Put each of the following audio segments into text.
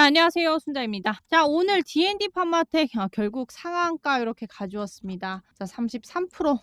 안녕하세요. 순자입니다. 자, 오늘 D&D 파마텍 결국 상한가 이렇게 가져왔습니다. 자, 33%.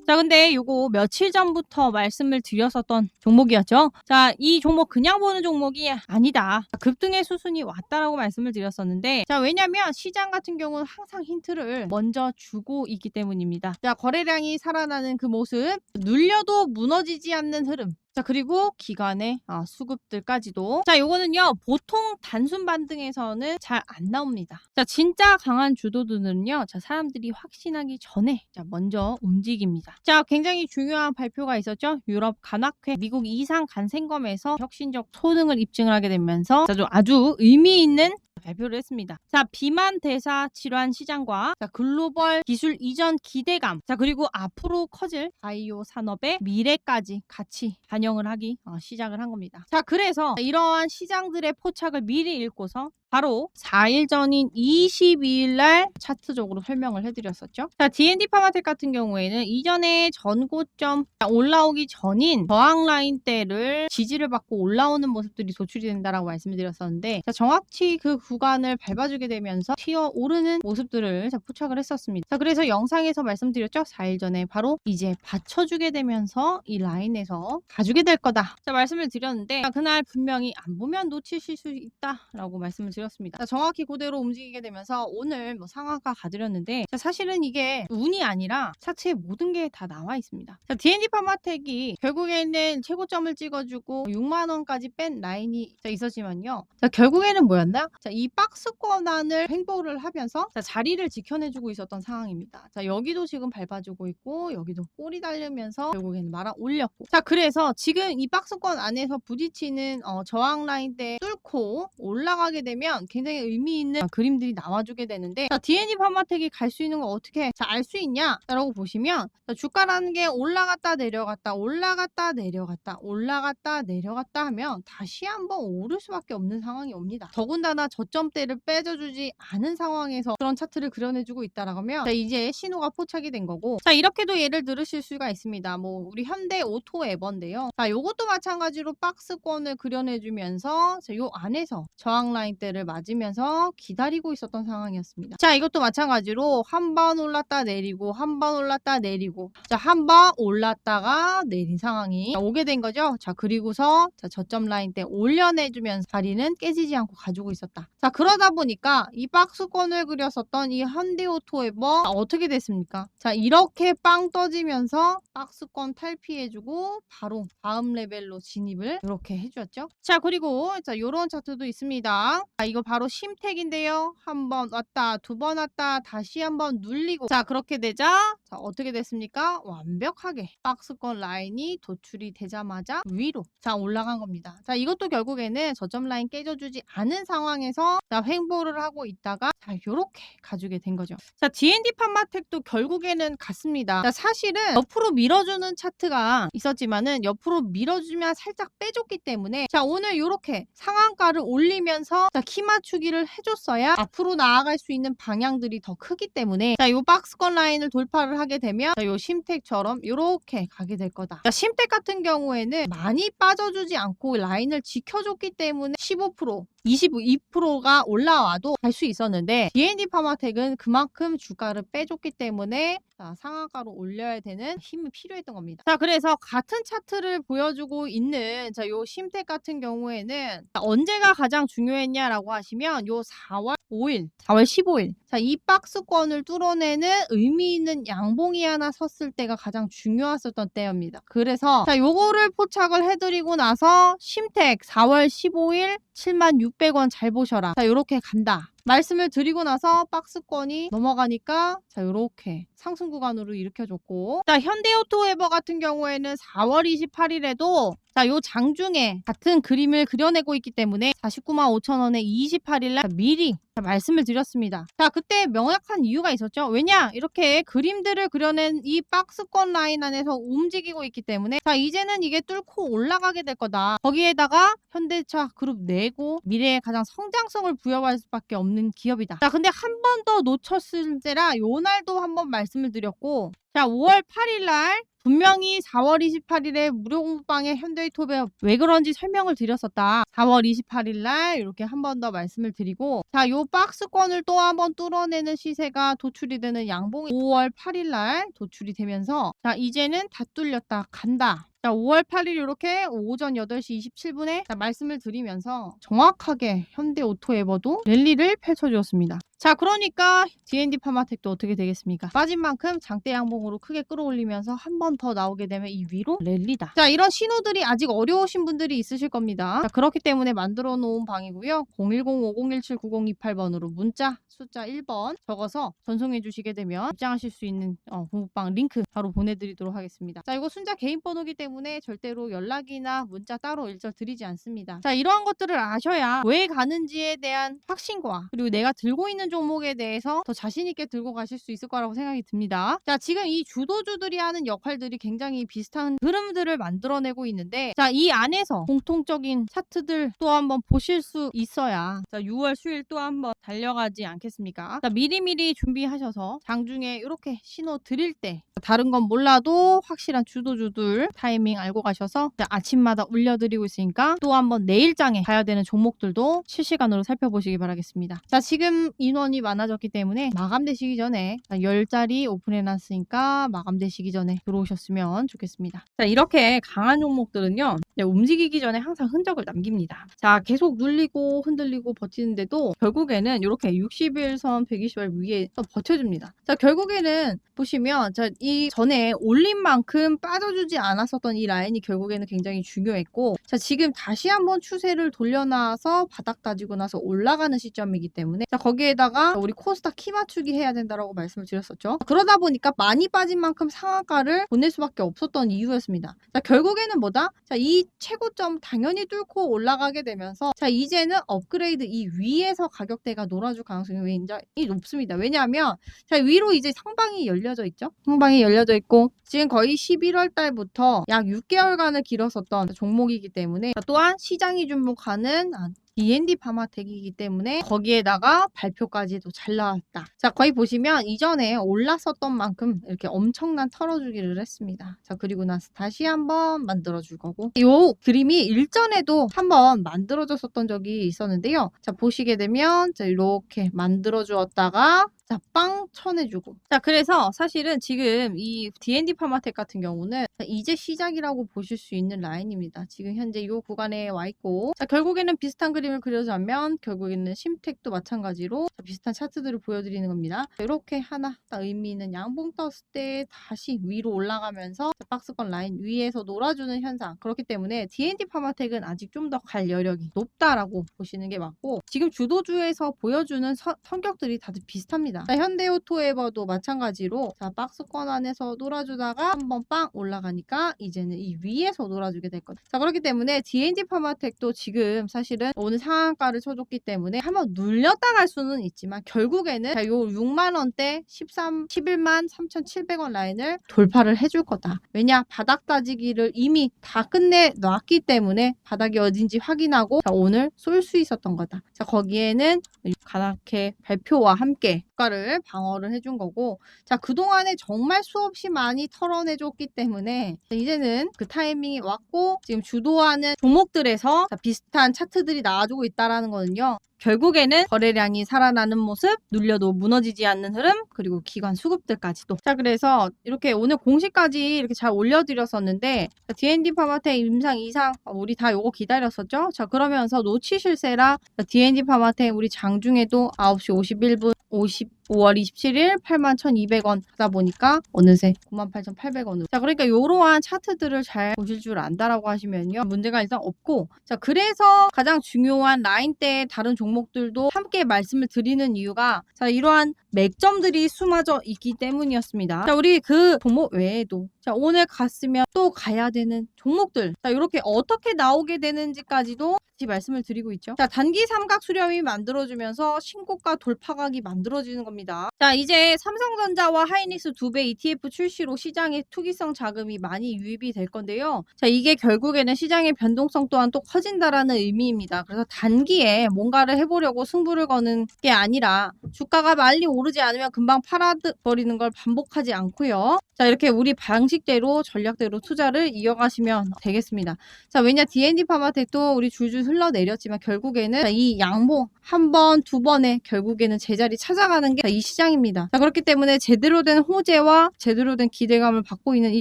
자, 근데 요거 며칠 전부터 말씀을 드렸었던 종목이었죠. 자, 이 종목 그냥 보는 종목이 아니다. 급등의 수순이 왔다라고 말씀을 드렸었는데, 자, 왜냐면 시장 같은 경우는 항상 힌트를 먼저 주고 있기 때문입니다. 자, 거래량이 살아나는 그 모습, 눌려도 무너지지 않는 흐름. 자, 그리고 기관의 수급들까지도. 자, 요거는요, 보통 단순 반등에서는 잘 안 나옵니다. 자, 진짜 강한 주도들은요, 자, 사람들이 확신하기 전에 먼저 움직입니다. 자, 굉장히 중요한 발표가 있었죠. 유럽 간학회, 미국 이상 간생검에서 혁신적 소등을 입증을 하게 되면서 아주 의미 있는 발표를 했습니다. 자, 비만 대사 질환 시장과 글로벌 기술 이전 기대감, 그리고 앞으로 커질 바이오 산업의 미래까지 같이 반영을 하기 시작을 한 겁니다. 자, 그래서 이러한 시장들의 포착을 미리 읽고서 바로 4일 전인 22일 날 차트적으로 설명을 해드렸었죠. 자, D&D 파마텍 같은 경우에는 이전에 전고점 올라오기 전인 저항 라인대를 지지를 받고 올라오는 모습들이 도출이 된다라고 말씀을 드렸었는데, 자, 정확히 그 구간을 밟아주게 되면서 튀어 오르는 모습들을 포착을 했었습니다. 자, 그래서 영상에서 말씀드렸죠. 4일 전에 바로 이제 받쳐주게 되면서 이 라인에서 가주게 될 거다. 자, 말씀을 드렸는데, 그날 분명히 안 보면 놓치실 수 있다라고 말씀을 드렸습니다. 자, 정확히 그대로 움직이게 되면서 오늘 상한가 가드렸는데, 자, 사실은 이게 운이 아니라 차트에 모든 게 다 나와 있습니다. 자, D&D 파마텍이 결국에는 최고점을 찍어주고 6만원까지 뺀 라인이 있었지만요. 자, 결국에는 뭐였나? 자, 이 박스권 안을 횡보를 하면서 자리를 지켜내주고 있었던 상황입니다. 자, 여기도 지금 밟아주고 있고 여기도 꼬리 달리면서 결국에는 말아 올렸고, 자, 그래서 지금 이 박스권 안에서 부딪히는 저항 라인대 뚫고 올라가게 되면 굉장히 의미 있는 그림들이 나와주게 되는데, 자, D&D 파마텍이 갈 수 있는 걸 어떻게 알 수 있냐라고 보시면, 자, 주가라는 게 올라갔다 내려갔다 올라갔다 내려갔다 올라갔다 내려갔다 하면 다시 한번 오를 수밖에 없는 상황이 옵니다. 더군다나 저점대를 빼줘주지 않은 상황에서 그런 차트를 그려내주고 있다라고 하면, 자, 이제 신호가 포착이 된 거고, 자, 이렇게도 예를 들으실 수가 있습니다. 우리 현대 오토 에버인데요. 자, 요것도 마찬가지로 박스권을 그려내주면서 요 안에서 저항 라인대를 맞으면서 기다리고 있었던 상황이었습니다. 자, 이것도 마찬가지로 한 번 올랐다 내리고 한 번 올랐다 내리고, 자, 한 번 올랐다가 내린 상황이 오게 된 거죠. 자, 그리고서 저점 라인 때 올려내주면서 자리는 깨지지 않고 가지고 있었다. 자, 그러다 보니까 이 박스권을 그렸었던 이 현대오토에버 어떻게 됐습니까? 자, 이렇게 빵 떠지면서 박스권 탈피해주고 바로 다음 레벨로 진입을 이렇게 해주었죠. 자, 그리고 요런 차트도 있습니다. 자, 이거 바로 심택인데요. 한 번 왔다 두 번 왔다 다시 한번 눌리고, 자, 그렇게 되자 어떻게 됐습니까? 완벽하게 박스권 라인이 도출이 되자마자 위로 올라간 겁니다. 자, 이것도 결국에는 저점 라인 깨져주지 않은 상황에서 횡보를 하고 있다가 요렇게 가지게 된 거죠. 자, D&D 파마텍도 결국에는 같습니다. 자, 사실은 옆으로 밀어주는 차트가 있었지만은 옆으로 밀어주면 살짝 빼줬기 때문에, 자, 오늘 요렇게 상한가를 올리면서 키 맞추기를 해줬어야 앞으로 나아갈 수 있는 방향들이 더 크기 때문에, 자, 요 박스권 라인을 돌파를 하게 되면 요 심택처럼 요렇게 가게 될 거다. 자, 심택 같은 경우에는 많이 빠져주지 않고 라인을 지켜줬기 때문에 15% 22%가 올라와도 갈 수 있었는데, D&D 파마텍은 그만큼 주가를 빼줬기 때문에 상한가로 올려야 되는 힘이 필요했던 겁니다. 자, 그래서 같은 차트를 보여주고 있는 요 심택 같은 경우에는 언제가 가장 중요했냐라고 하시면 요 4월 5일, 4월 15일. 자, 이 박스권을 뚫어내는 의미 있는 양봉이 하나 섰을 때가 가장 중요했었던 때입니다. 그래서 요거를 포착을 해드리고 나서 심택 4월 15일 76,600원 잘 보셔라. 자, 요렇게 간다 말씀을 드리고 나서 박스권이 넘어가니까 요렇게 상승 구간으로 일으켜줬고, 자, 현대오토에버 같은 경우에는 4월 28일에도 요 장중에 같은 그림을 그려내고 있기 때문에 49만 5천원에 28일날 미리 말씀을 드렸습니다. 자, 그때 명확한 이유가 있었죠. 왜냐? 이렇게 그림들을 그려낸 이 박스권 라인 안에서 움직이고 있기 때문에, 자, 이제는 이게 뚫고 올라가게 될 거다. 거기에다가 현대차 그룹 내고 미래에 가장 성장성을 부여할 수밖에 없는 기업이다. 자, 근데 한 번 더 놓쳤을 때라 요날도 한번 말씀을 드렸고, 자, 5월 8일 날 분명히 4월 28일에 무료 공부방에 현대유튜브에 왜 그런지 설명을 드렸었다. 4월 28일 날 이렇게 한 번 더 말씀을 드리고, 자, 요 박스권을 또 한 번 뚫어내는 시세가 도출이 되는 양봉이 5월 8일 날 도출이 되면서, 자, 이제는 다 뚫렸다 간다. 자, 5월 8일 이렇게 오전 8시 27분에 말씀을 드리면서 정확하게 현대오토에버도 랠리를 펼쳐주었습니다. 자, 그러니까 D&D 파마텍도 어떻게 되겠습니까? 빠진 만큼 장대 양봉으로 크게 끌어올리면서 한 번 더 나오게 되면 이 위로 랠리다. 자, 이런 신호들이 아직 어려우신 분들이 있으실 겁니다. 자, 그렇기 때문에 만들어 놓은 방이고요. 010-5017-9028번으로 문자 숫자 1번 적어서 전송해 주시게 되면 입장하실 수 있는 공부방 링크 바로 보내드리도록 하겠습니다. 자, 이거 순자 개인 번호기 때문에 절대로 연락이나 문자 따로 일절 드리지 않습니다. 자, 이러한 것들을 아셔야 왜 가는지에 대한 확신과, 그리고 내가 들고 있는 종목에 대해서 더 자신있게 들고 가실 수 있을 거라고 생각이 듭니다. 자, 지금 이 주도주들이 하는 역할들이 굉장히 비슷한 흐름들을 만들어내고 있는데, 자, 이 안에서 공통적인 차트들 또 한번 보실 수 있어야, 자, 6월 수일 또 한번 달려가지 않겠습니까? 자, 미리미리 준비하셔서 장중에 이렇게 신호 드릴 때 다른 건 몰라도 확실한 주도주들 타이밍 알고 가셔서, 자, 아침마다 올려드리고 있으니까 또 한번 내일장에 가야 되는 종목들도 실시간으로 살펴보시기 바라겠습니다. 자, 지금 인원이 많아졌기 때문에 마감되시기 전에 10자리 오픈해놨으니까 마감되시기 전에 들어오셨으면 좋겠습니다. 자, 이렇게 강한 종목들은요, 움직이기 전에 항상 흔적을 남깁니다. 자, 계속 눌리고 흔들리고 버티는데도 결국에는 이렇게 60일선 120일 위에 또 버텨줍니다. 자, 결국에는 보시면, 자, 이 전에 올린 만큼 빠져주지 않았었던 이 라인이 결국에는 굉장히 중요했고, 자, 지금 다시 한번 추세를 돌려놔서 바닥 다지고 나서 올라가는 시점이기 때문에, 자, 거기에다가 우리 코스닥 키 맞추기 해야 된다라고 말씀을 드렸었죠. 그러다 보니까 많이 빠진 만큼 상한가를 보낼 수밖에 없었던 이유였습니다. 자, 결국에는 뭐다? 자, 이 최고점 당연히 뚫고 올라가게 되면서, 자, 이제는 업그레이드 이 위에서 가격대가 놀아줄 가능성이 굉장히 높습니다. 왜냐하면, 자, 위로 이제 상방이 열려져 있죠. 상방이 열려져 있고, 지금 거의 11월 달부터 약 6개월간을 길었었던 종목이기 때문에, 또한 시장이 주목하는 D&D 파마텍이기 때문에 거기에다가 발표까지도 잘 나왔다. 자, 거의 보시면 이전에 올랐었던 만큼 이렇게 엄청난 털어주기를 했습니다. 자, 그리고 나서 다시 한번 만들어줄 거고, 이 그림이 일전에도 한번 만들어졌었던 적이 있었는데요. 자, 보시게 되면, 자, 이렇게 만들어주었다가, 자, 빵 쳐내주고. 자, 그래서 사실은 지금 이 D&D 파마텍 같은 경우는 이제 시작이라고 보실 수 있는 라인입니다. 지금 현재 이 구간에 와 있고, 자, 결국에는 비슷한 그림을 그려자면 결국에는 심텍도 마찬가지로 비슷한 차트들을 보여드리는 겁니다. 이렇게 하나 딱 의미 있는 양봉 떴을 때 다시 위로 올라가면서 박스권 라인 위에서 놀아주는 현상. 그렇기 때문에 D&D 파마텍은 아직 좀 더 갈 여력이 높다라고 보시는 게 맞고, 지금 주도주에서 보여주는 성격들이 다들 비슷합니다. 자, 현대오토에버도 마찬가지로, 자, 박스권 안에서 놀아주다가 한번 빵 올라가니까 이제는 이 위에서 놀아주게 될 거다. 자, 그렇기 때문에 D&D 파마텍도 지금 사실은 오늘 상한가를 쳐줬기 때문에 한번 눌렸다 갈 수는 있지만 결국에는, 자, 요 6만원대 11만 3,700원 라인을 돌파를 해줄 거다. 왜냐? 바닥 다지기를 이미 다 끝내놨기 때문에 바닥이 어딘지 확인하고, 자, 오늘 쏠 수 있었던 거다. 자, 거기에는 가닥해 발표와 함께 효과를 방어를 해준 거고, 자, 그동안에 정말 수없이 많이 털어내줬기 때문에 이제는 그 타이밍이 왔고, 지금 주도하는 종목들에서 비슷한 차트들이 나와주고 있다라는 거는요, 결국에는 거래량이 살아나는 모습, 눌려도 무너지지 않는 흐름, 그리고 기관 수급들까지도. 자, 그래서 이렇게 오늘 공시까지 이렇게 잘 올려드렸었는데, D&D 파마텍 임상 이상 우리 다 요거 기다렸었죠. 자, 그러면서 놓치실세라 D&D 파마텍 우리 장중에도 9시 51분 5월 27일 81,200원 하다 보니까 어느새 98,800원으로. 자, 그러니까 이러한 차트들을 잘 보실 줄 안다라고 하시면요, 문제가 일단 없고, 자, 그래서 가장 중요한 라인대의 다른 종목들도 함께 말씀을 드리는 이유가, 자, 이러한 맥점들이 숨어져 있기 때문이었습니다. 자, 우리 그 종목 외에도, 자, 오늘 갔으면 또 가야 되는 종목들, 자, 이렇게 어떻게 나오게 되는지까지도 말씀을 드리고 있죠. 자, 단기 삼각 수렴이 만들어주면서 신고가 돌파각이 만들어지는 겁니다. 겁니다. 자, 이제 삼성전자와 하이닉스 2배 ETF 출시로 시장에 투기성 자금이 많이 유입이 될 건데요. 자, 이게 결국에는 시장의 변동성 또한 또 커진다라는 의미입니다. 그래서 단기에 뭔가를 해보려고 승부를 거는 게 아니라 주가가 빨리 오르지 않으면 금방 팔아버리는 걸 반복하지 않고요. 자, 이렇게 우리 방식대로 전략대로 투자를 이어가시면 되겠습니다. 자, 왜냐 D&D 파마텍도 우리 줄줄 흘러내렸지만 결국에는 이 양봉 한 번, 두 번에 결국에는 제자리 찾아가는 게 이 시장입니다. 자, 그렇기 때문에 제대로 된 호재와 제대로 된 기대감을 받고 있는 이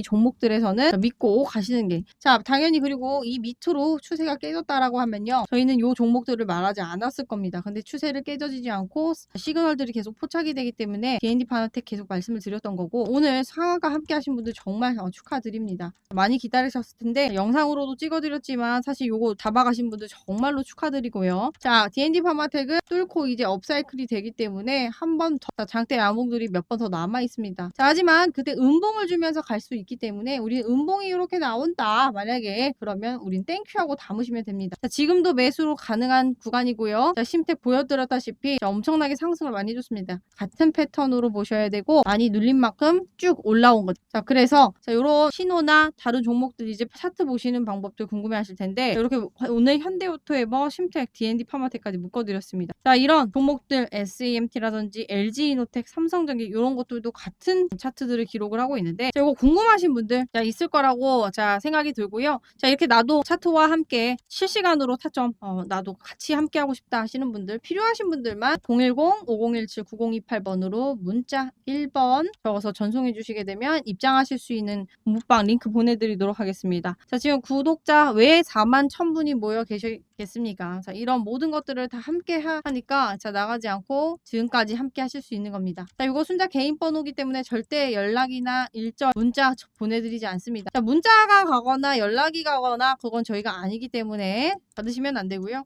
종목들에서는 믿고 가시는 게, 자, 당연히 그리고 이 밑으로 추세가 깨졌다라고 하면요, 저희는 요 종목들을 말하지 않았을 겁니다. 근데 추세를 깨져지지 않고 시그널들이 계속 포착이 되기 때문에 D&D 파마텍 계속 말씀을 드렸던 거고, 오늘 상한가 함께 하신 분들 정말 축하드립니다. 많이 기다리셨을 텐데 영상으로도 찍어드렸지만 사실 요거 잡아가신 분들 정말로 축하드리고요. 자, D&D 파마텍은 뚫고 이제 업사이클이 되기 때문에 한 번 더 장대 양봉들이 몇 번 더 남아 있습니다. 자, 하지만 그때 음봉을 주면서 갈 수 있기 때문에 우리 음봉이 이렇게 나온다 만약에, 그러면 우린 땡큐하고 담으시면 됩니다. 자, 지금도 매수로 가능한 구간이고요. 자, 심택 보여드렸다시피 엄청나게 상승을 많이 줬습니다. 같은 패턴으로 보셔야 되고 많이 눌린 만큼 쭉 올라온 거죠. 자, 그래서 자, 요런 신호나 다른 종목들 이제 차트 보시는 방법들 궁금해 하실 텐데, 이렇게 오늘 현대오토에버, 심택, D&D 파마텍까지 묶어드렸습니다. 자, 이런 종목들 SAMT라든지 LG이노텍, 삼성전기 이런 것들도 같은 차트들을 기록을 하고 있는데, 자, 이거 궁금하신 분들 자, 있을 거라고 자, 생각이 들고요. 자, 이렇게 나도 차트와 함께 실시간으로 타점 나도 같이 함께 하고 싶다 하시는 분들, 필요하신 분들만 010-5017-9028번으로 문자 1번 적어서 전송해 주시게 되면 입장하실 수 있는 공부방 링크 보내드리도록 하겠습니다. 자, 지금 구독자 왜 41,000분이 모여 계시겠습니까? 자, 이런 모든 것들을 다 함께 하니까 자, 나가지 않고 지금까지 함께 하실 수 있는 겁니다. 자, 이거 순자 개인 번호기 때문에 절대 연락이나 일절 문자 보내드리지 않습니다. 자, 문자가 가거나 연락이 가거나 그건 저희가 아니기 때문에 받으시면 안 되고요.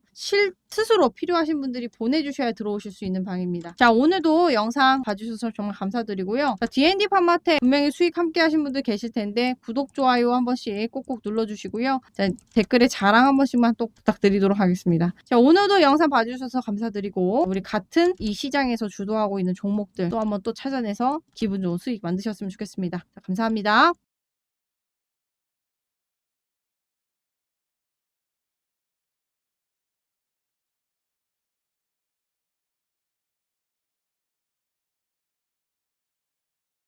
스스로 필요하신 분들이 보내주셔야 들어오실 수 있는 방입니다. 자, 오늘도 영상 봐주셔서 정말 감사드리고요. 자, D&D 파마텍 분명히 수익 함께 하신 분들 계실 텐데 구독, 좋아요 한 번씩 꼭꼭 눌러주시고요. 자, 댓글에 자랑 한 번씩만 또 부탁드리도록 하겠습니다. 자, 오늘도 영상 봐주셔서 감사드리고 우리 같은 이 시장에서 주도하고 있는 종목들 또 한번 또 찾아내서 기분 좋은 수익 만드셨으면 좋겠습니다. 자, 감사합니다.